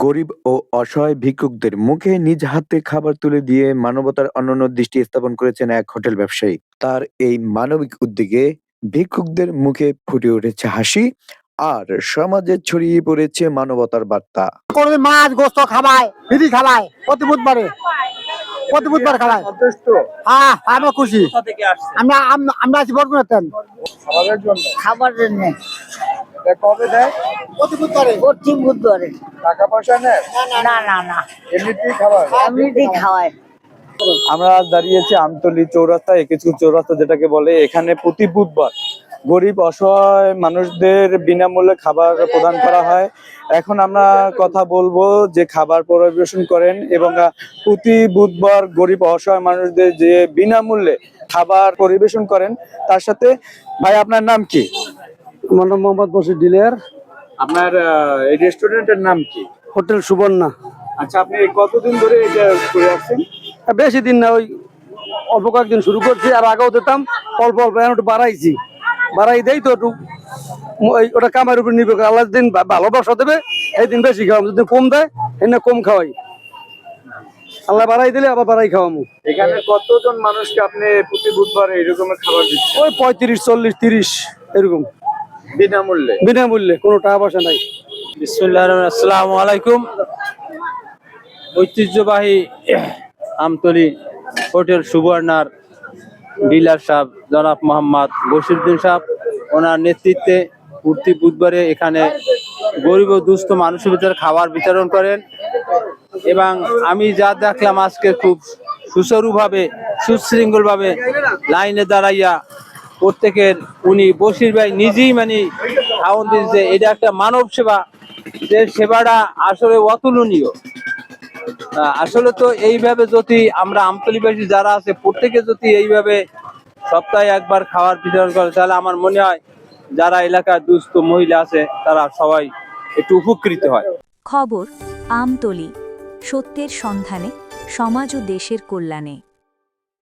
গরিব ও অসহায় ভিক্ষুকদের মুখে নিজ হাতে খাবার তুলে দিয়ে মানবতার অনন্য দৃষ্টি স্থাপন করেছেন এক হোটেল ব্যবসায়ী। তার এই মানবিক উদ্যোগে ভিক্ষুকদের মুখে ফুটে উঠেছে হাসি আর সমাজে ছড়িয়ে পড়েছে মানবতার বার্তা। মাছ গোস্ত খাবায়, ফ্রি খাবায়, প্রতি বুধবার খাবায়। হ্যাঁ, আমি খুশি। আমি আছি বরগুনাতেন খাবার জন্য। কবে দেয়? প্রতি বুধবারে। টাকা পয়সা নেয়? না এমনিতেই খাবার? এমনিতেই খাওয়ায়। আমরা দাঁড়িয়েছি আমতলী চৌরাস্তা, একেচুর চৌরাস্তা যেটাকে বলে। এখানে প্রতি বুধবার গরিব অসহায় মানুষদের বিনামূল্যে খাবার প্রদান করা হয়। এখন আমরা কথা বলবো যে খাবার পরিবেশন করেন এবং প্রতি বুধবার গরিব অসহায় মানুষদের যে বিনামূল্যে খাবার পরিবেশন করেন তার সাথে। ভাই, আপনার নাম কি? আমার নাম মোহাম্মদ বশির ডিলার। আপনার এই রেস্টুরেন্টের নাম কি? হোটেল সুবর্ণা। আচ্ছা, আপনি কতদিন ধরে এটা করে আসছেন? বেশি দিন না, ওই অল্প কয়েকদিন শুরু করছি, আর আগেও দিতাম অল্প অল্প, এখন একটু বাড়াই দেই তো একটু। ওটা কামার উপর নির্ভর করে, আল্লাহ দিন ভালো ব্যবসা দেবে এই দিন বেশি খাওয়াম, যদি কম দেয় এই না কম খাওয়াই। আল্লাহ বাড়াই দিলে আবার বাড়াই খাওয়ামু। এখানে কতজন মানুষকে আপনি প্রতি বুধবার এরকমের খাবার দিচ্ছেন? ওই 35, 40, 30 এরকম বিনামূল্যে, কোনো টাকা পয়সা নাই। বিসমিল্লাহির রহমানির রহিম। আসসালামু আলাইকুম। ঐতিহ্যবাহী আমতলী হোটেল সুবর্ণার ডিলার সাহেব জনাব মোহাম্মদ বশিরউদ্দিন সাহেব, ওনার নেতৃত্বে প্রতি বুধবারে এখানে গরিব ও দুস্থ মানুষের ভিতরে খাবার বিতরণ করেন। এবং আমি যা দেখলাম আজকে খুব সুচারুভাবে সুশৃঙ্খলভাবে লাইনে দাঁড়াইয়া প্রত্যেকের উনি বশির ভাই নিজেই খাওয়ান দিয়েছে। এটা একটা মানব সেবা, যে সেবাটা আসলে অতুলনীয়। আসলে তো এইভাবে যদি আমরা আমতলীবাসী যারা আছে প্রত্যেকে যদি এইভাবে সপ্তাহে একবার খাবার বিতরণ করে, তাহলে আমার মনে হয় যারা এলাকার দুস্থ মহিলা আছে তারা সবাই একটু উপকৃত হয়। খবর আমতলী, সত্যের সন্ধানে, সমাজ ও দেশের কল্যাণে।